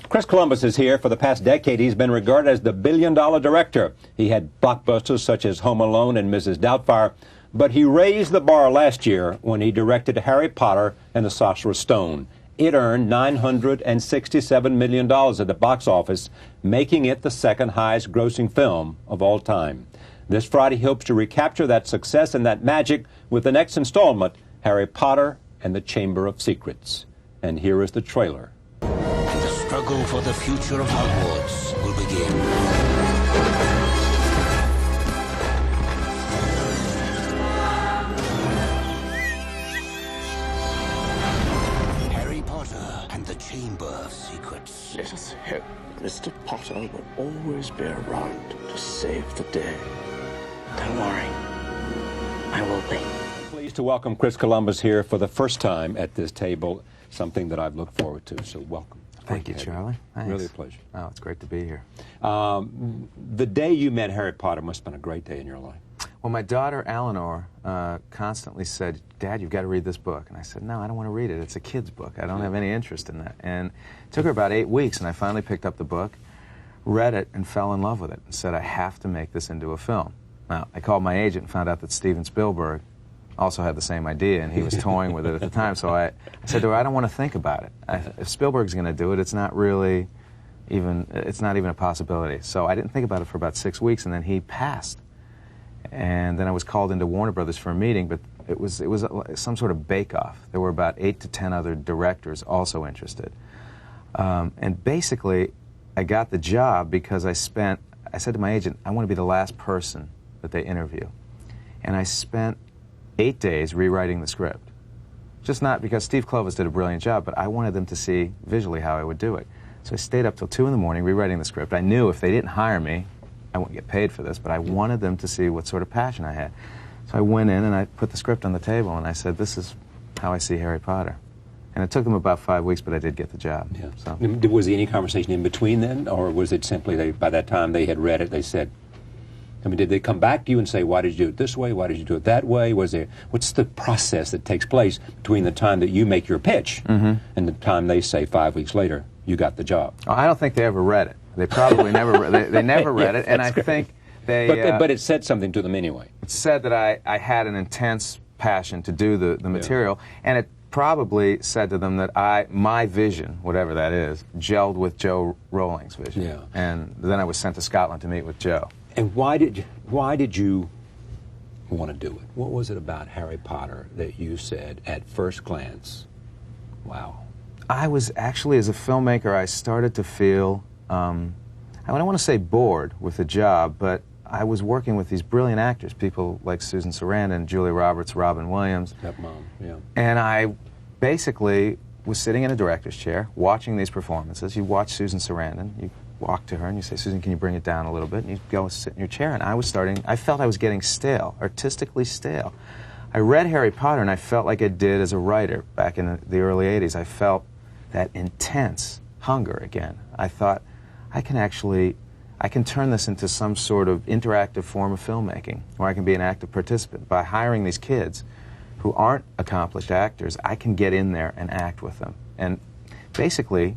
Chris Columbus is here. For the past decade, he's been regarded as the billion-dollar director. He had blockbusters such as Home Alone and Mrs. Doubtfire, but he raised the bar last year when he directed Harry Potter and the Sorcerer's Stone. It earned $967 million at the box office, making it the second highest grossing film of all time. This Friday, he hopes to recapture that success and that magic with the next installment, Harry Potter and the Chamber of Secrets. And here is the trailer. The struggle for the future of Hogwarts will begin. Harry Potter and the Chamber of Secrets. Let us hope Mr. Potter will always be around to save the day. Don't worry, I will be. Pleased to welcome Chris Columbus here for the first time at this table, something that I've looked forward to, so welcome. Thank you, Charlie. Thanks. Really a pleasure. Oh, it's great to be here. The day you met Harry Potter must have been a great day in your life. Well, my daughter, Eleanor, constantly said, Dad, you've got to read this book. And I said, no, I don't want to read it. It's a kid's book. I don't have any interest in that. And it took her about 8 weeks, and I finally picked up the book, read it, and fell in love with it, and said, I have to make this into a film. Now, I called my agent and found out that Steven Spielberg also had the same idea, and he was toying with it at the time. So I said to her, I don't want to think about it. If Spielberg's going to do it, it's not even a possibility. So I didn't think about it for about 6 weeks, and then he passed. And then I was called into Warner Brothers for a meeting, but it was some sort of bake-off. There were about 8 to 10 other directors also interested. And basically, I got the job because I said to my agent, I want to be the last person that they interview. And I spent 8 days rewriting the script. Just not because Steve Kloves did a brilliant job, but I wanted them to see visually how I would do it. So I stayed up till 2 in the morning rewriting the script. I knew if they didn't hire me, I wouldn't get paid for this, but I wanted them to see what sort of passion I had. So I went in and I put the script on the table and I said, this is how I see Harry Potter. And it took them about 5 weeks, but I did get the job. Yeah. So. Was there any conversation in between then, or was it simply by that time they had read it, they said, I mean, did they come back to you and say, why did you do it this way? Why did you do it that way? What's the process that takes place between the time that you make your pitch and the time they say 5 weeks later, you got the job? Oh, I don't think they ever read it. They probably never, they never read it, and I think they... But it said something to them anyway. It said that I had an intense passion to do the material, and it probably said to them that my vision, whatever that is, gelled with Joe Rowling's vision. Yeah. And then I was sent to Scotland to meet with Joe. And why did you want to do it? What was it about Harry Potter that you said at first glance, wow? I was actually, as a filmmaker, I started to feel, I don't want to say bored with the job, but I was working with these brilliant actors, people like Susan Sarandon, Julia Roberts, Robin Williams. Stepmom, yeah. And I basically was sitting in a director's chair, watching these performances. You watch Susan Sarandon, you walk to her and you say, Susan, can you bring it down a little bit? And you go sit in your chair. And I felt I was getting stale, artistically stale. I read Harry Potter and I felt like I did as a writer back in the early 80s. I felt that intense hunger again. I thought, I can turn this into some sort of interactive form of filmmaking where I can be an active participant. By hiring these kids who aren't accomplished actors, I can get in there and act with them. And basically,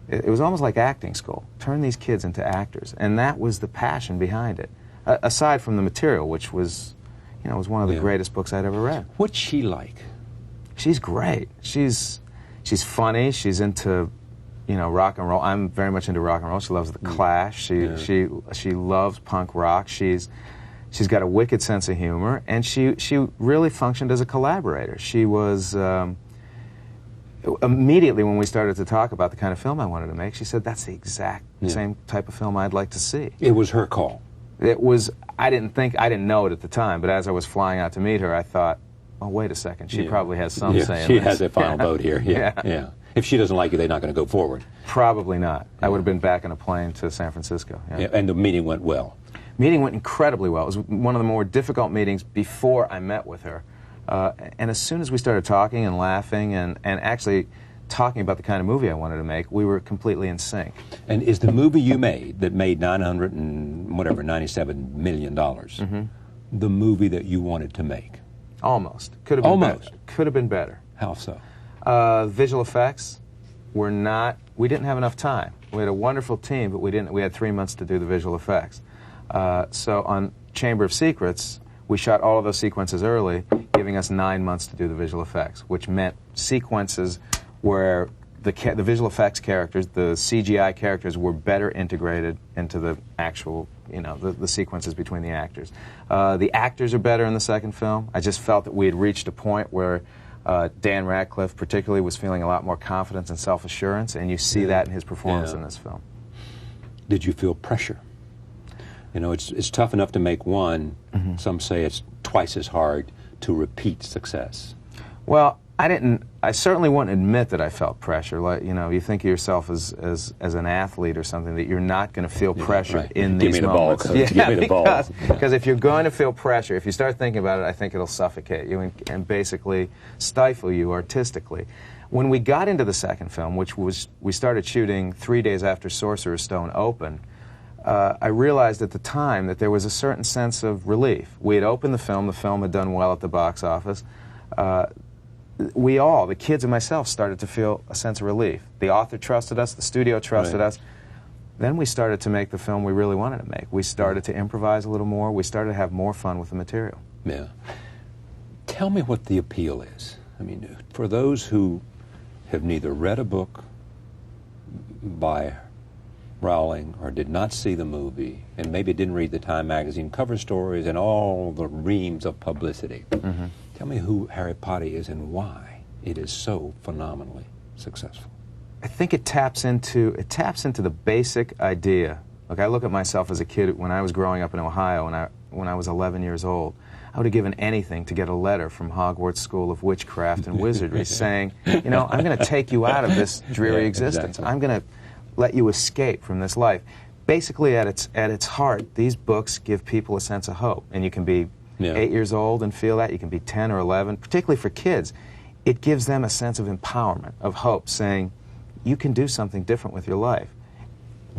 it was almost like acting school. Turn these kids into actors. And that was the passion behind it. Aside from the material, which was, was one of the greatest books I'd ever read. What's she like? She's great. She's funny. She's into, rock and roll. I'm very much into rock and roll. She loves the Clash. She loves punk rock. She's got a wicked sense of humor, and she really functioned as a collaborator. She was immediately when we started to talk about the kind of film I wanted to make, she said, that's the exact same type of film I'd like to see. It was her call. It was, I didn't know it at the time, but as I was flying out to meet her, I thought, oh, wait a second, she probably has some say in She this. has a final vote here. Yeah. If she doesn't like you, they're not going to go forward. Probably not. I would have been back in a plane to San Francisco. Yeah, and the meeting went well. Meeting went incredibly well. It was one of the more difficult meetings before I met with her. And as soon as we started talking and laughing and actually talking about the kind of movie I wanted to make, we were completely in sync. And is the movie you made that made $97 million the movie that you wanted to make? Almost. Could have been better. Could have been better. How so? Visual effects were not, we didn't have enough time. We had a wonderful team, but we didn't. We had 3 months to do the visual effects. So on Chamber of Secrets, we shot all of those sequences early, giving us 9 months to do the visual effects, which meant sequences where the visual effects characters, the CGI characters, were better integrated into the actual, the sequences between the actors. The actors are better in the second film. I just felt that we had reached a point where Dan Radcliffe particularly was feeling a lot more confidence and self-assurance, and you see that in his performance in this film. Did you feel pressure? It's tough enough to make one. Some say it's twice as hard to repeat success. Well, I certainly wouldn't admit that I felt pressure. Like, you think of yourself as an athlete or something, that you're not going to feel pressure in these moments. Give me the ball. Because if you're going to feel pressure, if you start thinking about it, I think it'll suffocate you and basically stifle you artistically. When we got into the second film, we started shooting 3 days after Sorcerer's Stone opened, I realized at the time that there was a certain sense of relief. We had opened the film had done well at the box office. We all, the kids and myself, started to feel a sense of relief. The author trusted us, the studio trusted us. Then we started to make the film we really wanted to make. We started to improvise a little more. We started to have more fun with the material. Yeah. Tell me what the appeal is. I mean, for those who have neither read a book by Rowling or did not see the movie and maybe didn't read the Time magazine cover stories and all the reams of publicity. Tell me who Harry Potter is and why it is so phenomenally successful. I think it taps into the basic idea. Look, I look at myself as a kid when I was growing up in Ohio, when I was 11 years old. I would have given anything to get a letter from Hogwarts School of Witchcraft and Wizardry saying, I'm going to take you out of this dreary existence. Exactly. I'm going to let you escape from this life. Basically, at its heart, these books give people a sense of hope, and you can be 8 years old and feel that. You can be 10 or 11. Particularly for kids, it gives them a sense of empowerment, of hope, saying, you can do something different with your life.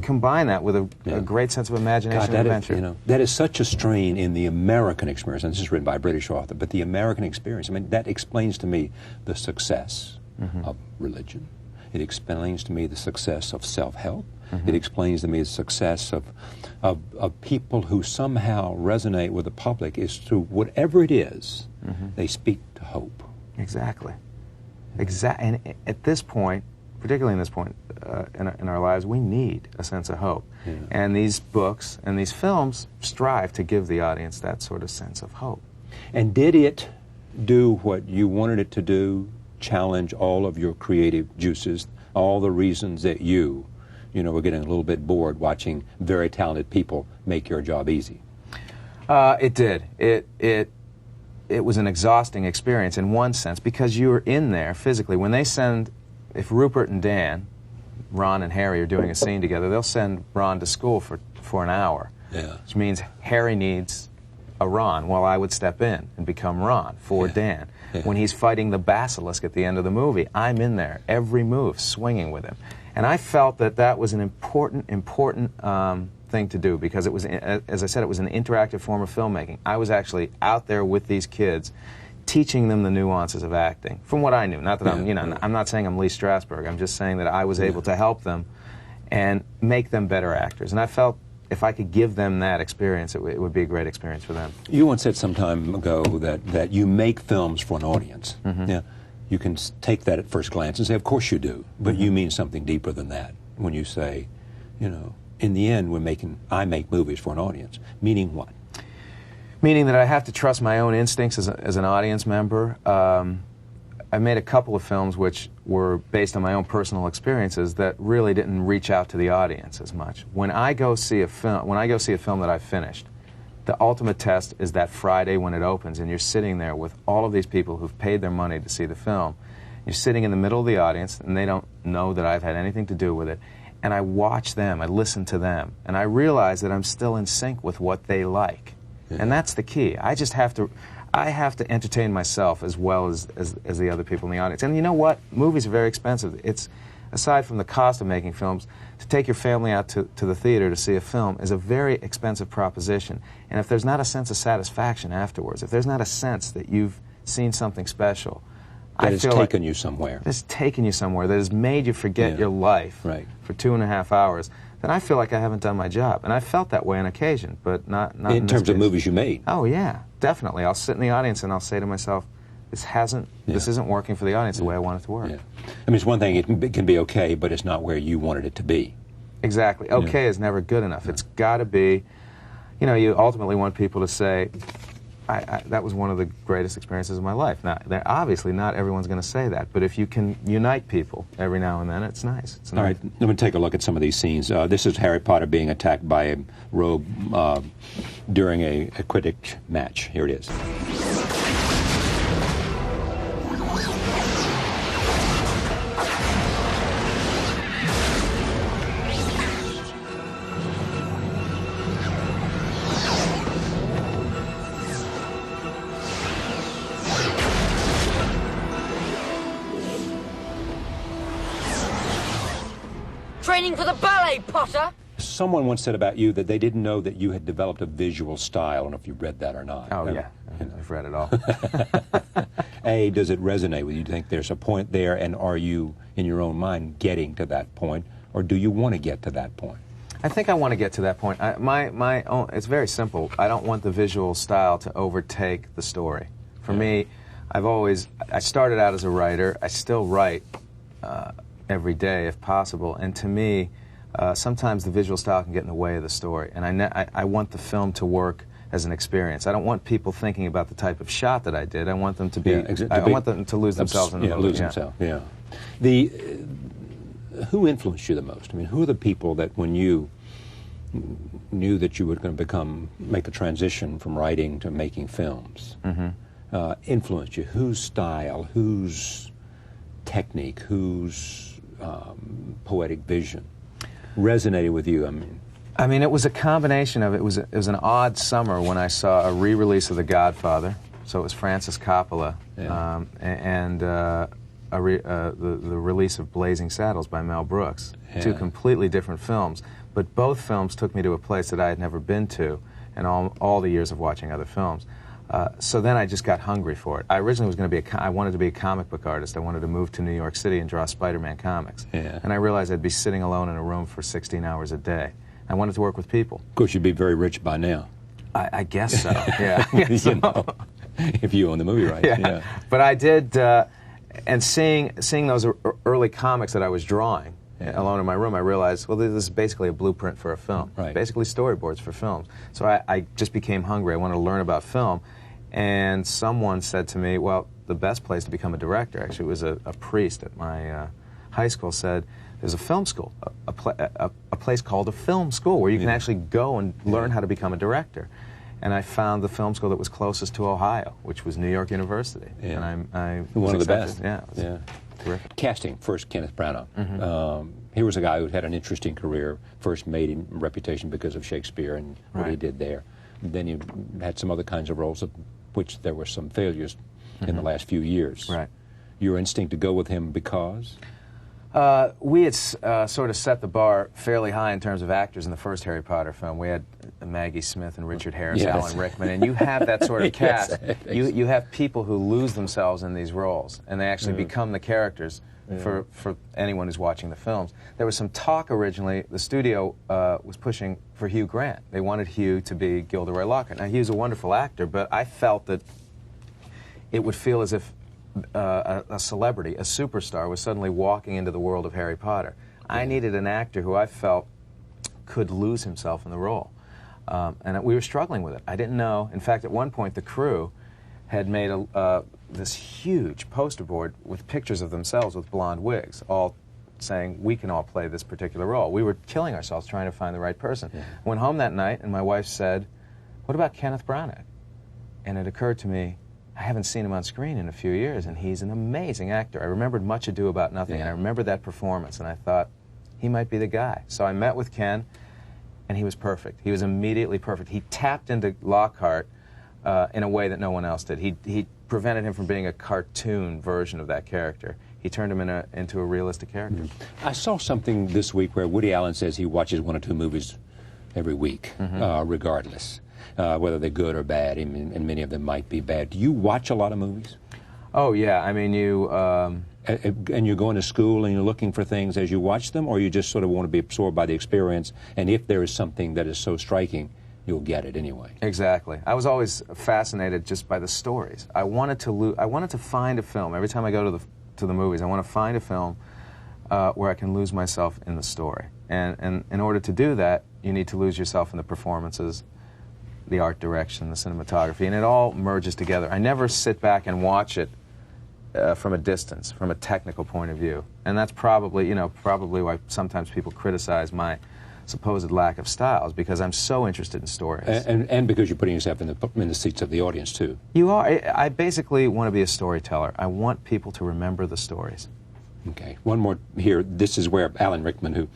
Combine that with a great sense of imagination and adventure. That is such a strain in the American experience, and this is written by a British author, but the American experience, I mean, that explains to me the success of religion. It explains to me the success of self-help. It explains to me the success of people who somehow resonate with the public is through whatever it is, they speak to hope. Exactly. And at this point, particularly in this point in our lives, we need a sense of hope. And these books and these films strive to give the audience that sort of sense of hope. And did it do what you wanted it to do, challenge all of your creative juices, all the reasons that you were getting a little bit bored watching very talented people make your job easy? It did. It was an exhausting experience in one sense because you were in there physically. When they send, if Rupert and Dan, Ron and Harry are doing a scene together, they'll send Ron to school for an hour, which means Harry needs a Ron while I would step in and become Ron for Dan. When he's fighting the basilisk at the end of the movie, I'm in there, every move, swinging with him. And I felt that was an important thing to do because it was, as I said, it was an interactive form of filmmaking. I was actually out there with these kids, teaching them the nuances of acting, from what I knew. Not that I'm not saying I'm Lee Strasberg. I'm just saying that I was able to help them and make them better actors. And I felt if I could give them that experience, it would be a great experience for them. You once said some time ago that you make films for an audience. Yeah, you can take that at first glance and say, of course you do, but you mean something deeper than that when you say, in the end, I make movies for an audience. Meaning what? Meaning that I have to trust my own instincts as an audience member. I made a couple of films which were based on my own personal experiences that really didn't reach out to the audience as much. When I go see a film that I've finished, the ultimate test is that Friday when it opens, and you're sitting there with all of these people who've paid their money to see the film. You're sitting in the middle of the audience, and they don't know that I've had anything to do with it. And I watch them, I listen to them, and I realize that I'm still in sync with what they like. And that's the key. I have to entertain myself as well as the other people in the audience. And you know what? Movies are very expensive. It's, aside from the cost of making films, to take your family out to the theater to see a film is a very expensive proposition. And if there's not a sense of satisfaction afterwards, if there's not a sense that you've seen something special, That has feel like taken you somewhere. It's taken you somewhere, that has made you forget Yeah. your life Right. for 2.5 hours, then I feel like I haven't done my job. And I felt that way on occasion, but not in In this terms of case. movies you made. Oh, yeah, definitely. I'll sit in the audience and I'll say to myself, this isn't working for the audience the way I want it to work. Yeah. I mean, it's one thing, it can be okay, but it's not where you wanted it to be. Exactly. Okay is never good enough. It's got to be, you know, you ultimately want people to say, that was one of the greatest experiences of my life. Now, obviously, not everyone's going to say that, but if you can unite people every now and then, it's nice. It's All right, let me take a look at some of these scenes. This is Harry Potter being attacked by a rogue during a Quidditch match. Here it is. Training for the ballet, Potter! Someone once said about you that they didn't know that you had developed a visual style. I don't know if you read that or not. Oh, yeah. I've read it all. A, does it resonate with you? Do you think there's a point there, and are you, in your own mind, getting to that point, or do you want to get to that point? I think I want to get to that point. It's very simple. I don't want the visual style to overtake the story. For me, I started out as a writer. I still write every day if possible, and to me, sometimes the visual style can get in the way of the story, and I want the film to work as an experience. I don't want people thinking about the type of shot that I did. I want them to be, I want them to lose themselves in the movie. Lose themselves, yeah. Who influenced you the most? I mean, who are the people that when you knew that you were going to make the transition from writing to making films, influenced you? Whose style, whose technique, whose poetic vision resonated with you? I mean, it was a combination of it was an odd summer when I saw a re-release of The Godfather. So it was Francis Coppola, and the release of Blazing Saddles by Mel Brooks. Yeah. Two completely different films, but both films took me to a place that I had never been to in all the years of watching other films. So then I just got hungry for it. I originally was going to be I wanted to be a comic book artist. I wanted to move to New York City and draw Spider-Man comics. Yeah. And I realized I'd be sitting alone in a room for 16 hours a day. I wanted to work with people. Of course, you'd be very rich by now. I guess so, yeah. I guess You know, so. if you own the movie rights. Yeah. But I did, and seeing those early comics that I was drawing alone in my room, I realized, well, this is basically a blueprint for a film. Right. Basically storyboards for films. So I just became hungry. I wanted to learn about film. And someone said to me, well, the best place to become a director, actually, it was a priest at my high school, said, there's a film school, a place called a film school where you can actually go and learn how to become a director. And I found the film school that was closest to Ohio, which was New York University. Yeah. And I One of the accepted. best. Yeah, it was terrific. Casting, first Kenneth Branagh. He was a guy who had an interesting career, first made him a reputation because of Shakespeare and what he did there. Then he had some other kinds of roles, of which there were some failures in the last few years. Right. Your instinct to go with him because? We had sort of set the bar fairly high in terms of actors in the first Harry Potter film. We had Maggie Smith and Richard Harris, Yes. Alan Rickman, and you have that sort of Yes, cast. You have people who lose themselves in these roles, and they actually become the characters for anyone who's watching the films. There was some talk originally, the studio was pushing for Hugh Grant. They wanted Hugh to be Gilderoy Lockhart. Now, Hugh's a wonderful actor, but I felt that it would feel as if a celebrity, a superstar, was suddenly walking into the world of Harry Potter. I needed an actor who I felt could lose himself in the role. And we were struggling with it. I didn't know. In fact, at one point, the crew had made this huge poster board with pictures of themselves with blonde wigs, all saying, we can all play this particular role. We were killing ourselves trying to find the right person. Went home that night, and my wife said, what about Kenneth Branagh? And it occurred to me, I haven't seen him on screen in a few years, and he's an amazing actor. I remembered Much Ado About Nothing, and I remember that performance, and I thought, he might be the guy. So I met with Ken, and he was perfect. He was immediately perfect. He tapped into Lockhart in a way that no one else did. He prevented him from being a cartoon version of that character. He turned him into a realistic character. I saw something this week where Woody Allen says he watches 1 or 2 movies every week, regardless. Whether they're good or bad, and many of them might be bad. Do you watch a lot of movies? Oh, yeah. I mean, you... And you're going to school and you're looking for things as you watch them, or you just sort of want to be absorbed by the experience, and if there is something that is so striking, you'll get it anyway. Exactly. I was always fascinated just by the stories. I wanted to find a film. Every time I go to the movies, I want to find a film where I can lose myself in the story. And in order to do that, you need to lose yourself in the performances, the art direction, the cinematography, and it all merges together. I never sit back and watch it from a distance, from a technical point of view. And that's probably, probably why sometimes people criticize my supposed lack of styles, because I'm so interested in stories. And because you're putting yourself in the seats of the audience, too. You are. I basically want to be a storyteller. I want people to remember the stories. Okay. One more here. This is where Alan Rickman, who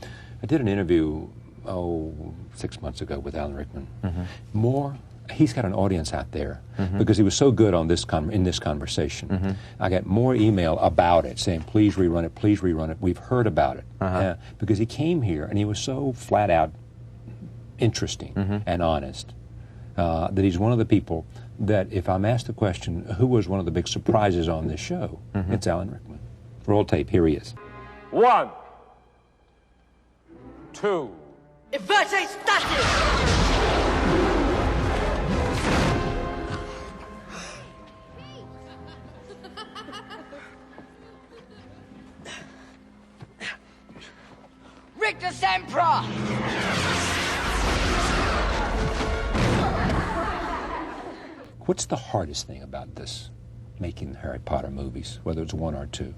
I did an interview, 6 months ago with Alan Rickman. He's got an audience out there because he was so good on this in this conversation. I got more email about it saying, please rerun it, please rerun it. We've heard about it. Because he came here and he was so flat out interesting and honest that he's one of the people that if I'm asked the question, who was one of the big surprises on this show, it's Alan Rickman. Roll tape, here he is. 1, 2. Inverte static! Richter Sempra! What's the hardest thing about this, making Harry Potter movies, whether it's one or two?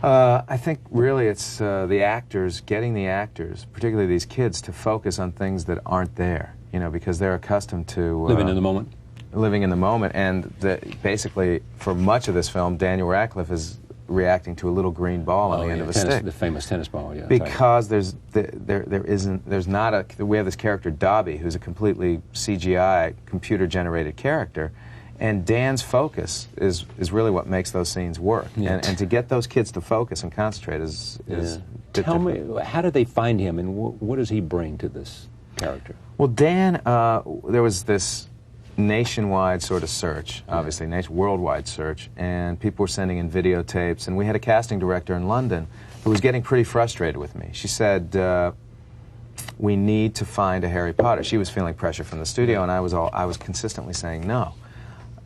I think really it's the actors, getting the actors, particularly these kids, to focus on things that aren't there, because they're accustomed to... Living in the moment? Living in the moment, and basically, for much of this film, Daniel Radcliffe is reacting to a little green ball on the end of a stick. The famous tennis ball, yeah. Because we have this character Dobby, who's a completely CGI, computer-generated character, and Dan's focus is really what makes those scenes work. Yeah. And to get those kids to focus and concentrate is Tell me, how did they find him, and what does he bring to this character? Well, Dan, there was this nationwide sort of search, obviously, worldwide search, and people were sending in videotapes, and we had a casting director in London who was getting pretty frustrated with me. She said, we need to find a Harry Potter. She was feeling pressure from the studio, and I was consistently saying no.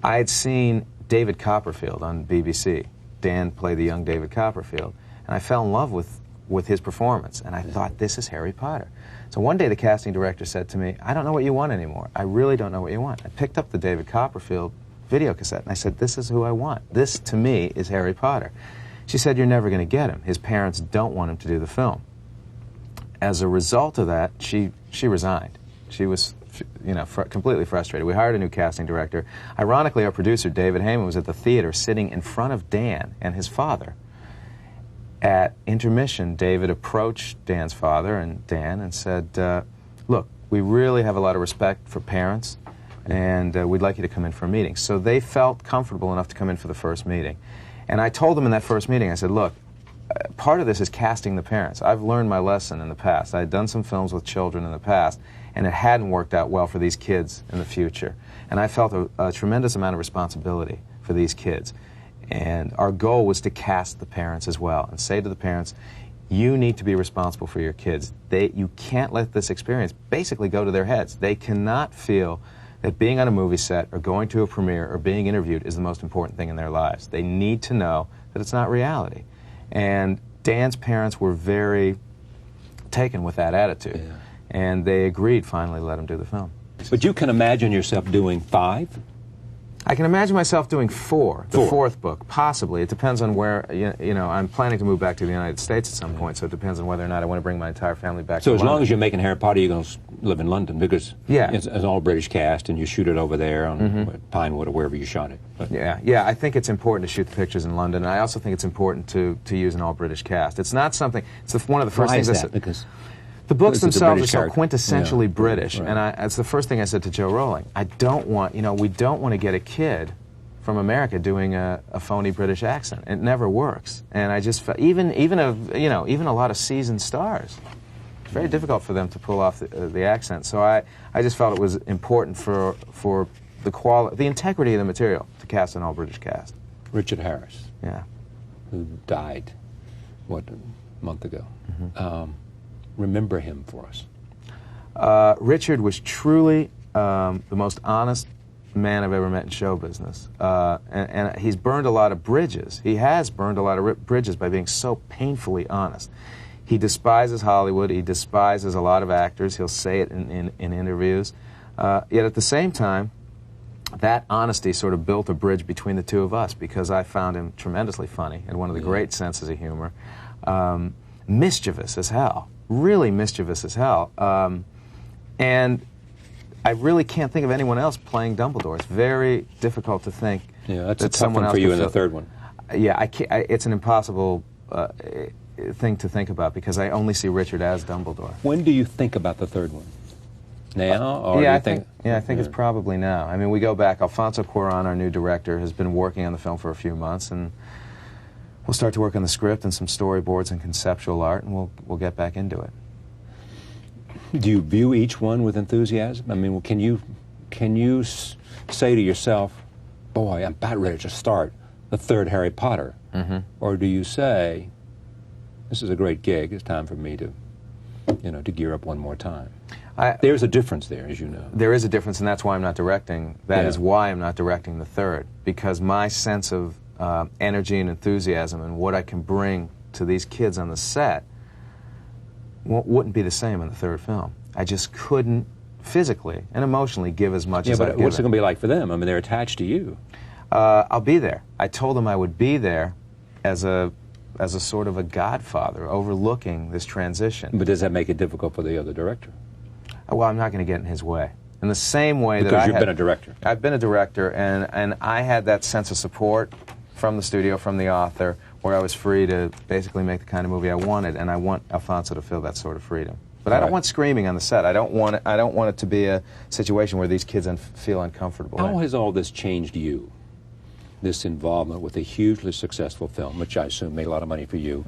I had seen David Copperfield on BBC. Dan played the young David Copperfield, and I fell in love with his performance, and I thought, this is Harry Potter. So one day the casting director said to me, I don't know what you want anymore. I really don't know what you want. I picked up the David Copperfield video cassette and I said, this is who I want. This, to me, is Harry Potter. She said, you're never going to get him. His parents don't want him to do the film. As a result of that, she resigned. She was completely frustrated. We hired a new casting director. Ironically, our producer, David Heyman, was at the theater sitting in front of Dan and his father. At intermission, David approached Dan's father and Dan and said, look, we really have a lot of respect for parents, and we'd like you to come in for a meeting. So they felt comfortable enough to come in for the first meeting. And I told them in that first meeting, I said, look, part of this is casting the parents. I've learned my lesson in the past. I had done some films with children in the past, and it hadn't worked out well for these kids in the future. And I felt a tremendous amount of responsibility for these kids. And our goal was to cast the parents as well and say to the parents, you need to be responsible for your kids. You can't let this experience basically go to their heads. They cannot feel that being on a movie set or going to a premiere or being interviewed is the most important thing in their lives. They need to know that it's not reality. And Dan's parents were very taken with that attitude. Yeah. And they agreed finally to let him do the film. But you can imagine yourself doing 5? I can imagine myself doing 4, the 4th book, possibly. It depends on where, I'm planning to move back to the United States at some point, so it depends on whether or not I want to bring my entire family back to London. So as long as you're making Harry Potter, you're going to live in London, because it's an all-British cast, and you shoot it over there on Pinewood or wherever you shot it. But yeah, I think it's important to shoot the pictures in London, and I also think it's important to use an all-British cast. It's not something, one of the first things I said. Because the books themselves are so quintessentially British, right. And it's the first thing I said to Joe Rowling. I don't want, we don't want to get a kid from America doing a phony British accent. It never works. And I just felt, even a lot of seasoned stars, it's very difficult for them to pull off the accent. So I just felt it was important for the integrity of the material to cast an all-British cast. Richard Harris, Yeah. who died, what, a month ago. Remember him for us. Richard was truly the most honest man I've ever met in show business. And he's burned a lot of bridges. He has burned a lot of bridges by being so painfully honest. He despises Hollywood. He despises a lot of actors. He'll say it in interviews. Yet at the same time, that honesty sort of built a bridge between the two of us because I found him tremendously funny and one of the great senses of humor. Mischievous as hell. Really mischievous as hell. And I really can't think of anyone else playing Dumbledore. It's very difficult to think. Yeah, that's that a tough one for you in the third one. Yeah, it's an impossible thing to think about because I only see Richard as Dumbledore. When do you think about the third one? Now, or Yeah, do you I think it's probably now. I mean, we go back. Alfonso Cuarón, our new director, has been working on the film for a few months, and we'll start to work on the script and some storyboards and conceptual art, and we'll get back into it. Do you view each one with enthusiasm? I mean, can you say to yourself, boy, I'm about ready to start the third Harry Potter? Mm-hmm. Or do you say, this is a great gig, it's time for me to, to gear up one more time? There's a difference there, as you know. There is a difference, and that's why I'm not directing. That is why I'm not directing the third, because my sense of energy and enthusiasm and what I can bring to these kids on the set wouldn't be the same in the third film. I just couldn't physically and emotionally give as much as I've given. What's it going to be like for them? I mean, they're attached to you. I'll be there. I told them I would be there as a sort of a godfather overlooking this transition. But does that make it difficult for the other director? Well, I'm not going to get in his way. In the same way because that you've been a director. I've been a director, and I had that sense of support from the studio, from the author, where I was free to basically make the kind of movie I wanted, and I want Alfonso to feel that sort of freedom. But I don't want screaming on the set. I don't want it to be a situation where these kids feel uncomfortable. How has all this changed you? This involvement with a hugely successful film, which I assume made a lot of money for you,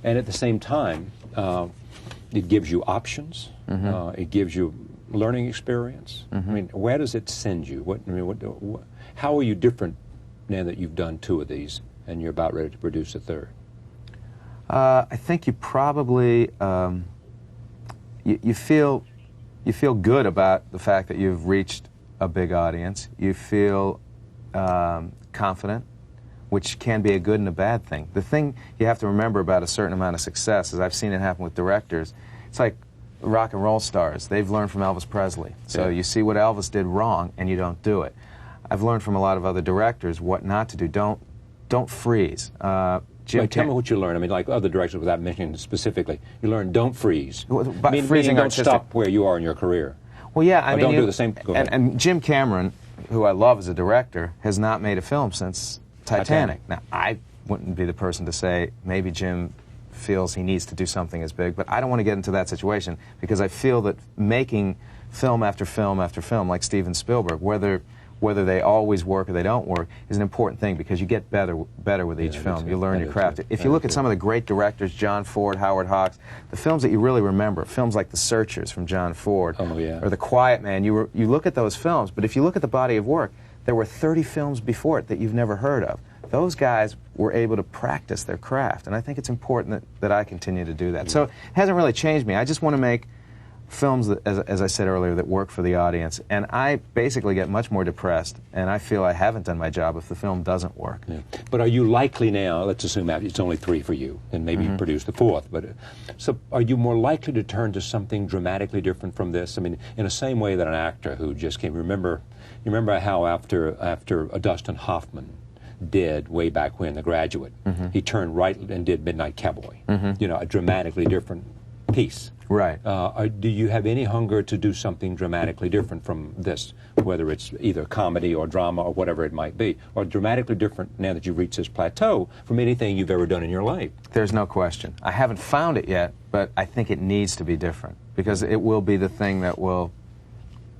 and at the same time, it gives you options. It gives you learning experience. I mean, where does it send you? How are you different now that you've done two of these and you're about ready to produce a third? I think you probably you feel good about the fact that you've reached a big audience. You feel confident, which can be a good and a bad thing. The thing you have to remember about a certain amount of success is I've seen it happen with directors. It's like rock and roll stars. They've learned from Elvis Presley. So you see what Elvis did wrong and you don't do it. I've learned from a lot of other directors what not to do. Don't freeze. Tell me what you learned. I mean, like other directors, without mentioning specifically, you learned don't freeze. Freezing don't stop where you are in your career. Well, yeah, I mean, don't do the same. And Jim Cameron, who I love as a director, has not made a film since Titanic. Now, I wouldn't be the person to say maybe Jim feels he needs to do something as big, but I don't want to get into that situation because I feel that making film after film after film, like Steven Spielberg, whether they always work or they don't work, is an important thing because you get better with each film. You learn your craft. If you look at some of the great directors, John Ford, Howard Hawks, the films that you really remember, films like The Searchers from John Ford, or The Quiet Man, you look at those films, but if you look at the body of work, there were 30 films before it that you've never heard of. Those guys were able to practice their craft, and I think it's important that I continue to do that. So it hasn't really changed me. I just want to make films, that, as I said earlier, that work for the audience, and I basically get much more depressed, and I feel I haven't done my job if the film doesn't work. Yeah. But are you likely now, let's assume it's only 3 for you, and maybe you produce the 4th, but so are you more likely to turn to something dramatically different from this? I mean, in the same way that an actor who just came, you remember how after Dustin Hoffman did way back when, The Graduate, he turned right and did Midnight Cowboy, a dramatically different piece. Right. Do you have any hunger to do something dramatically different from this, whether it's either comedy or drama or whatever it might be, or dramatically different now that you've reached this plateau from anything you've ever done in your life? There's no question. I haven't found it yet, but I think it needs to be different because it will be the thing that will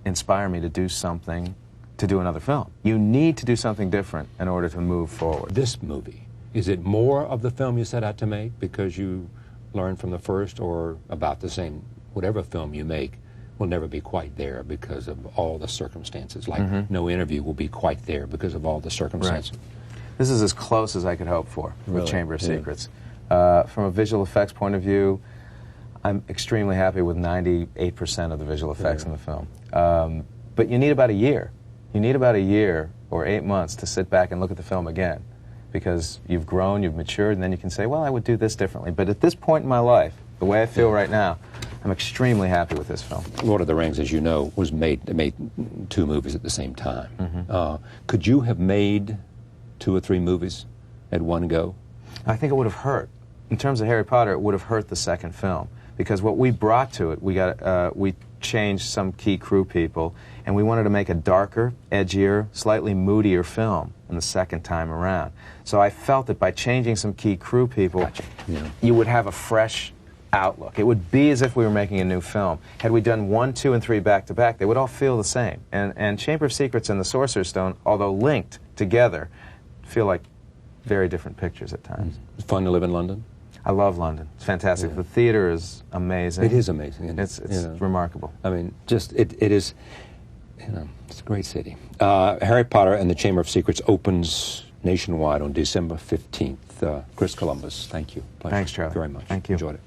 inspire me to do something, to do another film. You need to do something different in order to move forward. This movie, is it more of the film you set out to make because you learned from the first, or about the same? Whatever film you make will never be quite there because of all the circumstances. Like No Interview will be quite there because of all the circumstances. Right. This is as close as I could hope for with Really? Chamber of Yeah. Secrets. From a visual effects point of view, I'm extremely happy with 98% of the visual effects in the film. But you need about a year. You need about a year or 8 months to sit back and look at the film again, because you've grown, you've matured, and then you can say, well, I would do this differently. But at this point in my life, the way I feel right now, I'm extremely happy with this film. Lord of the Rings, as you know, was made 2 movies at the same time. Could you have made 2 or 3 movies at one go? I think it would have hurt. In terms of Harry Potter, it would have hurt the second film, because what we brought to it, we changed some key crew people, and we wanted to make a darker, edgier, slightly moodier film in the second time around. So I felt that by changing some key crew people, you would have a fresh outlook. It would be as if we were making a new film. Had we done 1, 2, and 3 back to back, they would all feel the same. And Chamber of Secrets and The Sorcerer's Stone, although linked together, feel like very different pictures at times. It's fun to live in London? I love London. It's fantastic. Yeah. The theater is amazing. It is amazing. Isn't it? It's remarkable. I mean, just it is, it's a great city. Harry Potter and the Chamber of Secrets opens nationwide on December 15th. Chris Columbus, thank you. Pleasure. Thanks, Charlie. Very much. Thank you. Enjoyed it.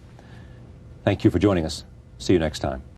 Thank you for joining us. See you next time.